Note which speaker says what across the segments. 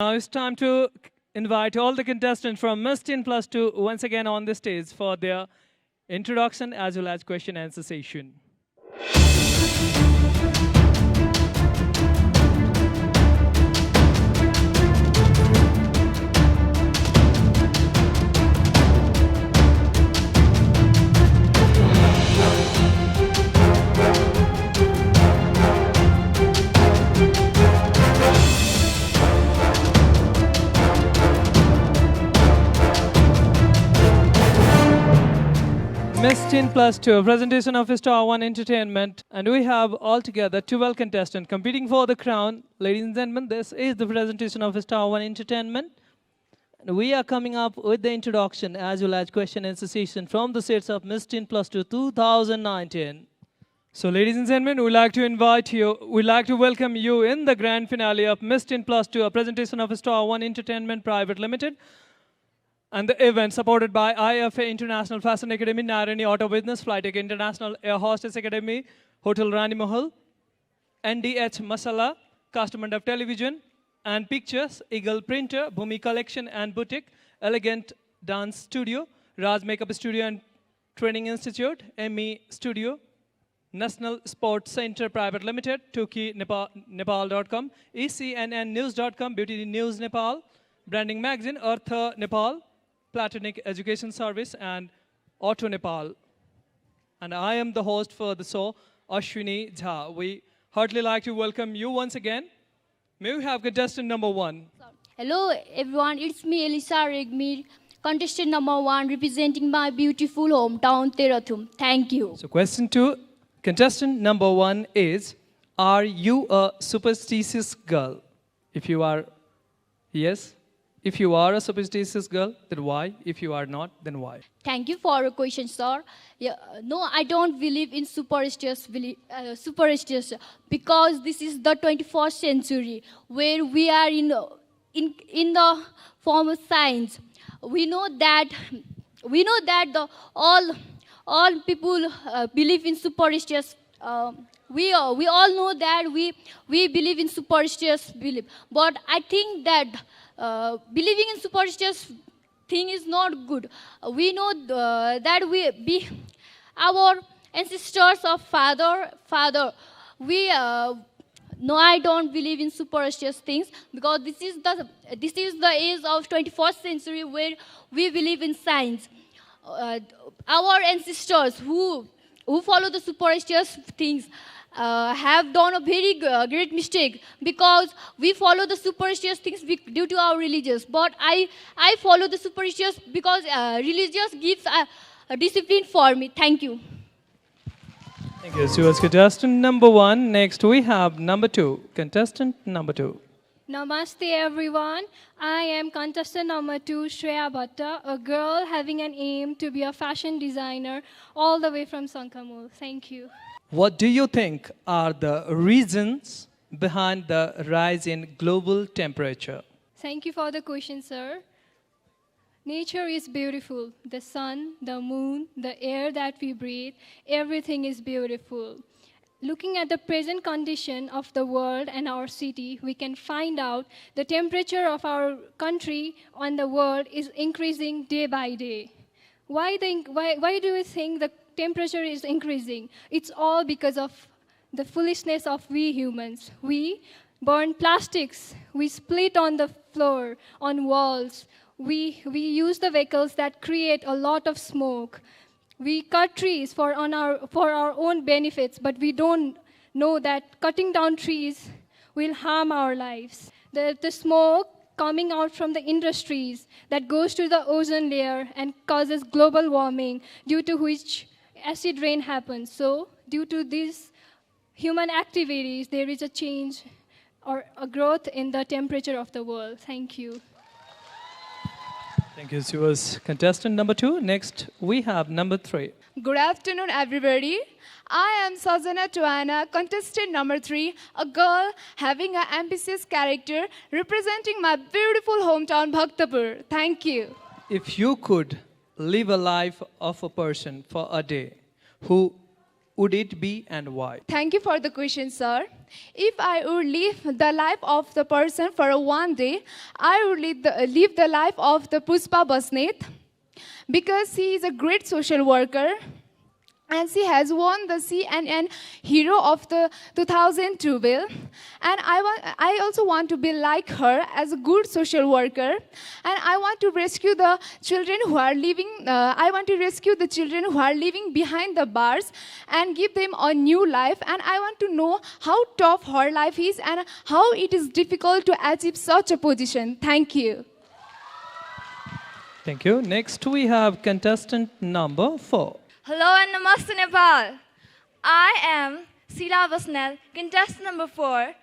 Speaker 1: Now it's time to invite all the contestants from Miss Teen Plus 2 once again on the stage for their introduction as well as question and answer session. Miss Teen Plus 2, presentation of Star One Entertainment, and we have altogether 12 contestants competing for the crown. Ladies and gentlemen, this is the presentation of Star One Entertainment. And we are coming up with the introduction as well as question and answer session from the sets of Miss Teen Plus 2 2019. So, ladies and gentlemen, we'd like to welcome you in the grand finale of Miss Teen Plus 2, a presentation of Star One Entertainment Private Limited. And the event supported by IFA International Fashion Academy, Narani Auto Business, Flytech International Air Hostess Academy, Hotel Rani Mahal, NDH Masala, Customer of Television and Pictures, Eagle Printer, Bhumi Collection and Boutique, Elegant Dance Studio, Raj Makeup Studio and Training Institute, ME Studio, National Sports Center Private Limited, Tuki Nepal.com, ECNN News.com, Beauty News Nepal, Branding Magazine, Earth Nepal, Platonic Education Service, and Auto Nepal. And I am the host for the show, Ashwini Jha. We heartily like to welcome you once again. May we have contestant number 1?
Speaker 2: Hello everyone, it's me Elisa Regmir, contestant number 1 representing my beautiful hometown Terathum. Thank you.
Speaker 1: So question 2, contestant number 1 is, are you a superstitious girl? If you are, yes. If you are a superstitious girl, then why? If you are not, then why?
Speaker 2: Thank you for your question, sir. Yeah, no, I don't believe in superstitious because this is the 21st century where we are in the form of science. We know that all people believe in superstitious. We all know that we believe in superstitious belief, but I think that believing in superstitious thing is not good. We know that our ancestors of father. No, I don't believe in superstitious things because this is the age of 21st century where we believe in science. Our ancestors who follow the superstitious things have done a very great mistake because we follow the superstitious things due to our religious. But I follow the superstitious because religious gives a discipline for me. Thank you.
Speaker 1: Thank you. So was contestant number 1. Next we have number 2. Contestant number 2.
Speaker 3: Namaste everyone. I am contestant number 2, Shreya Bhatta, a girl having an aim to be a fashion designer all the way from Sankamul. Thank you.
Speaker 1: What do you think are the reasons behind the rise in global temperature?
Speaker 3: Thank you for the question, sir. Nature is beautiful. The sun, the moon, the air that we breathe, everything is beautiful. Looking at the present condition of the world and our city, we can find out the temperature of our country and the world is increasing day by day. Why do you think the temperature is increasing? It's all because of the foolishness of we humans. We burn plastics, we split on the floor, on walls, we use the vehicles that create a lot of smoke. We cut trees for our own benefits, but we don't know that cutting down trees will harm our lives. The smoke coming out from the industries that goes to the ozone layer and causes global warming, due to which acid rain happens. So, due to these human activities, there is a change or a growth in the temperature of the world. Thank you.
Speaker 1: Thank you. She was contestant number 2. Next, we have number 3.
Speaker 4: Good afternoon, everybody. I am Sajana Tuana, contestant number 3, a girl having an ambitious character representing my beautiful hometown, Bhaktapur. Thank you.
Speaker 1: If you could live a life of a person for a day, who would it be and why?
Speaker 4: Thank you for the question, sir. If I would live the life of the person for one day, I would live the life of the Puspa Basnet because she is a great social worker and she has won the CNN Hero of the 2012. And I also want to be like her as a good social worker. And I want to rescue the children who are living. I want to rescue the children who are living behind the bars and give them a new life. And I want to know how tough her life is and how it is difficult to achieve such a position. Thank you.
Speaker 1: Thank you. Next, we have contestant number 4.
Speaker 5: Hello and Namaste Nepal. I am Sila Vasnel, contestant number 4.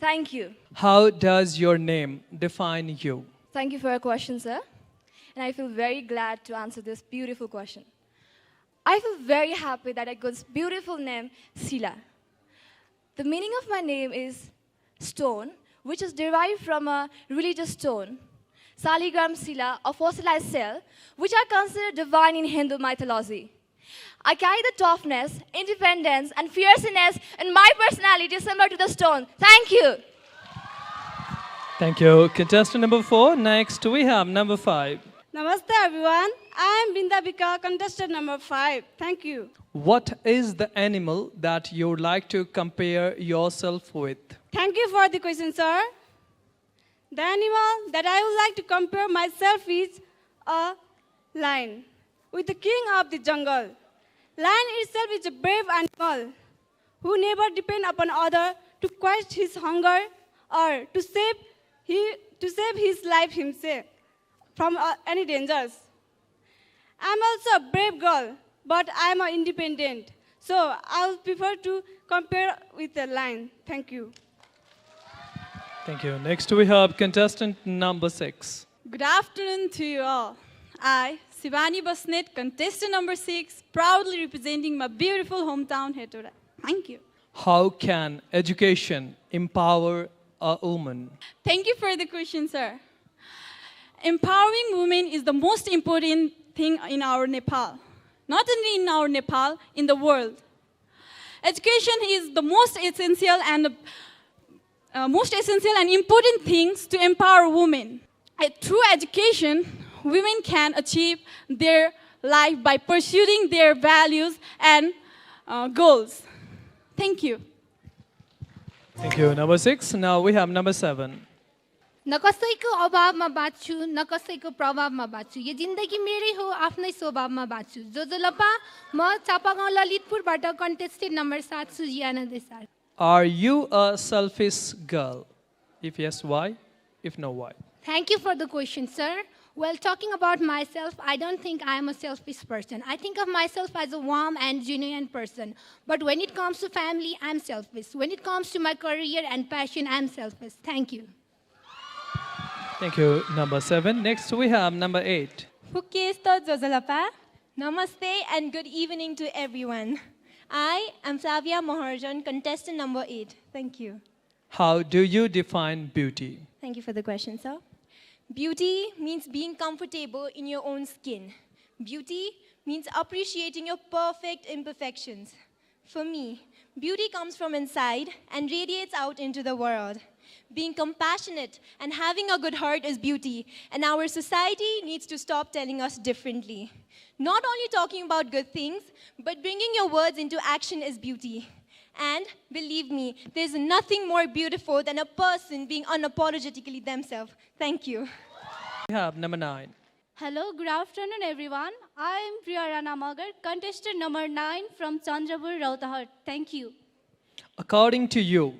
Speaker 5: Thank you.
Speaker 1: How does your name define you?
Speaker 5: Thank you for your question, sir. And I feel very glad to answer this beautiful question. I feel very happy that I got this beautiful name, Sila. The meaning of my name is stone, which is derived from a religious stone, Saligram Sila, a fossilized cell, which I consider divine in Hindu mythology. I carry the toughness, independence, and fierceness in my personality similar to the stone. Thank you.
Speaker 1: Thank you. Contestant number 4. Next, we have number 5.
Speaker 6: Namaste everyone. I am Bindabika, contestant number 5. Thank you.
Speaker 1: What is the animal that you would like to compare yourself with?
Speaker 6: Thank you for the question, sir. The animal that I would like to compare myself is a lion, with the king of the jungle. Lion itself is a brave animal who never depends upon others to quench his hunger or to save his life himself from any dangers. I'm also a brave girl, but I'm independent. So I would prefer to compare with a lion. Thank you.
Speaker 1: Thank you. Next, we have contestant number 6.
Speaker 6: Good afternoon to you all. I, Sivani Basnet, contestant number 6, proudly representing my beautiful hometown, Hetauda. Thank you.
Speaker 1: How can education empower a woman?
Speaker 6: Thank you for the question, sir. Empowering women is the most important thing in our Nepal. Not only in our Nepal, in the world. Education is the most essential and important things to empower women. Through education, women can achieve their life by pursuing their values and goals. Thank you.
Speaker 1: Thank you. Number 6. Now we have number 7.
Speaker 7: न कसैको अभावमा बाँच्छु न कसैको प्रभावमा बाँच्छु यो जिन्दगी मेरै हो आफ्नै स्वभावमा बाँच्छु जोजोलपा म चापागाउँ ललितपुरबाट contestant number 7 Sujiyana Desai.
Speaker 1: Are you a selfish girl? If yes, why? If no, why?
Speaker 7: Thank you for the question, sir. Well, talking about myself, I don't think I am a selfish person. I think of myself as a warm and genuine person. But when it comes to family, I'm selfish. When it comes to my career and passion, I'm selfish. Thank you.
Speaker 1: Thank you. Number 7. Next we have number 8.
Speaker 8: Hukesto Jozalapa. Namaste and good evening to everyone. I am Flavia Moharjan, contestant number 8. Thank you.
Speaker 1: How do you define beauty?
Speaker 8: Thank you for the question, sir. Beauty means being comfortable in your own skin. Beauty means appreciating your perfect imperfections. For me, beauty comes from inside and radiates out into the world. Being compassionate and having a good heart is beauty, and our society needs to stop telling us differently. Not only talking about good things, but bringing your words into action is beauty. And believe me, there's nothing more beautiful than a person being unapologetically themselves. Thank you.
Speaker 1: We have number 9.
Speaker 3: Hello, good afternoon, everyone. I am Priya Rana Magar, contestant number 9 from Chandrapur, Rautahar. Thank you.
Speaker 1: According to you,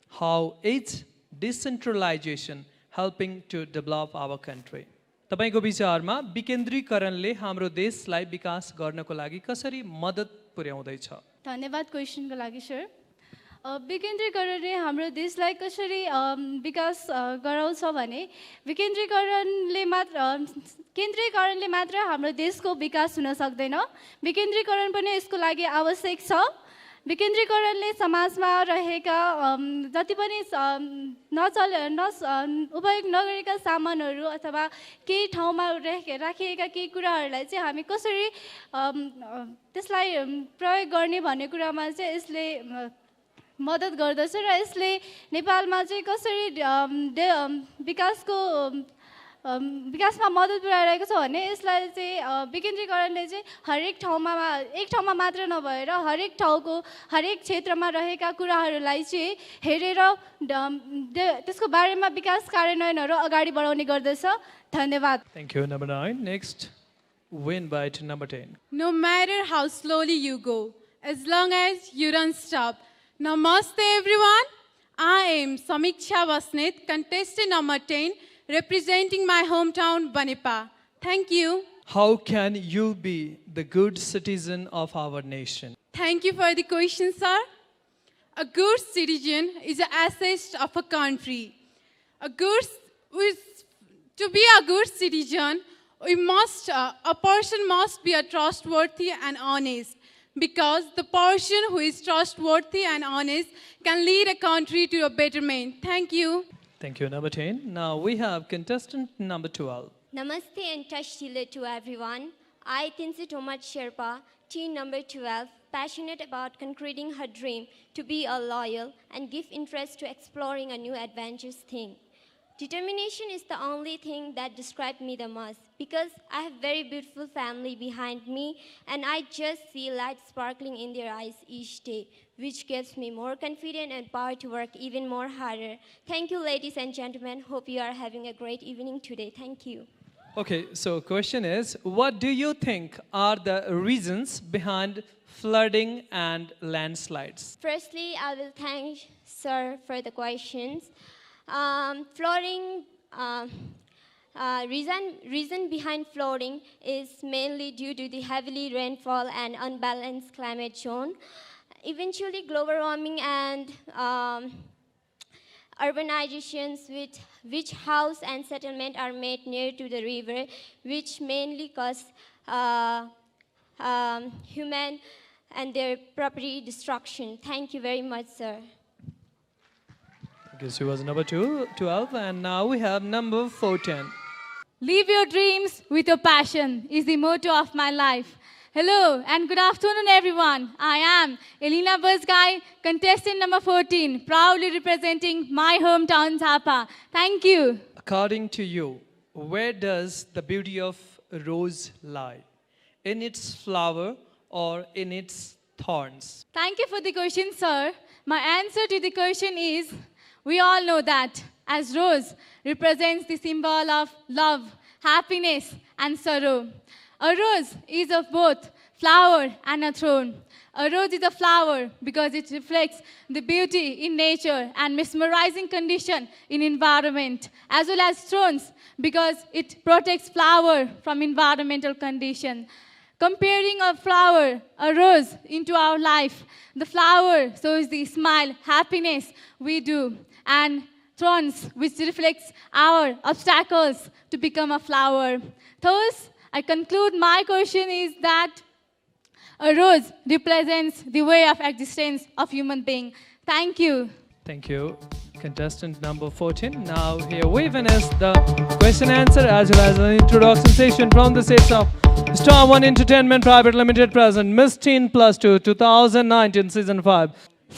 Speaker 1: how is decentralization helping to develop our country? तपाईको विचारमा विकेन्द्रीकरणले हाम्रो देशलाई विकास गर्नको लागि कसरी मद्दत पुर्याउँदैछ?
Speaker 3: धन्यवाद क्वेसनको लागि सर. विकेन्द्रीकरणले हाम्रो देशलाई कसरी विकास गराउँछ भने केन्द्रीकरणले मात्र हाम्रो देशको विकास हुन सक्दैन. विकेन्द्रीकरण पनि यसको लागि आवश्यक छ.
Speaker 6: विकेन्द्रीकरणले समाजमा रहेका जति पनि उपयोग नगरेका सामानहरू अथवा केही ठाउँमा राखिएका केही कुराहरूलाई चाहिँ हामी कसरी त्यसलाई प्रयोग गर्ने भन्ने कुरामा चाहिँ यसले मद्दत गर्दछ र यसले नेपालमा चाहिँ कसरी विकासमा मद्दत पुर्याइरहेको छ भने यसलाई चाहिँ विकेन्द्रीकरणले चाहिँ हरेक ठाउँमा एक ठाउँमा मात्र नभएर हरेक ठाउँको हरेक क्षेत्रमा रहेका कुराहरूलाई चाहिँ हेरेर त्यसको बारेमा विकास कार्यान्वयनहरू अगाडि बढाउने गर्दछ धन्यवाद
Speaker 1: Thank you, number 9. Next, we invite number 10.
Speaker 9: No matter how slowly you go, as long as you don't stop. Namaste everyone. I am Samiksha Vasnet, contestant number 10, representing my hometown Banipa. Thank you.
Speaker 1: How can you be the good citizen of our nation?
Speaker 9: Thank you for the question, sir. A good citizen is an asset of a country. To be a good citizen, a person must be a trustworthy and honest. Because the person who is trustworthy and honest can lead a country to a betterment. Thank you.
Speaker 1: Thank you, number 10. Now we have contestant number 12.
Speaker 10: Namaste and Tashtile to everyone. I, Tinsi Tomat Sherpa, teen number 12, passionate about concreting her dream to be a loyal and give interest to exploring a new adventurous thing. Determination is the only thing that describes me the most because I have very beautiful family behind me and I just see light sparkling in their eyes each day, which gives me more confidence and power to work even more harder. Thank you, ladies and gentlemen. Hope you are having a great evening today. Thank you.
Speaker 1: Okay, so question is, what do you think are the reasons behind flooding and landslides?
Speaker 10: Firstly, I will thank sir for the questions. Flooding, reason behind flooding is mainly due to the heavily rainfall and unbalanced climate zone. Eventually, global warming and urbanizations which house and settlement are made near to the river, which mainly cause human and their property destruction. Thank you very much, sir.
Speaker 1: Okay, so was number 12, and now we have number 14.
Speaker 11: Live your dreams with your passion is the motto of my life. Hello and good afternoon, everyone. I am Elena Bursgai, contestant number 14, proudly representing my hometown, Zappa. Thank you.
Speaker 1: According to you, where does the beauty of a rose lie? In its flower or in its thorns?
Speaker 11: Thank you for the question, sir. My answer to the question is, we all know that as rose represents the symbol of love, happiness, and sorrow. A rose is of both flower and a thorn. A rose is a flower because it reflects the beauty in nature and mesmerizing condition in environment, as well as thorns because it protects flower from environmental condition. Comparing a flower, a rose, into our life, the flower shows the smile, happiness we do, and thorns, which reflects our obstacles to become a flower. Thus, I conclude my question is that a rose represents the way of existence of human being. Thank you.
Speaker 1: Thank you. Contestant number 14. Now here we finish the question answer as well as an introduction session from the sets of Star One Entertainment Private Limited present Miss Teen Plus 2 2019 Season 5.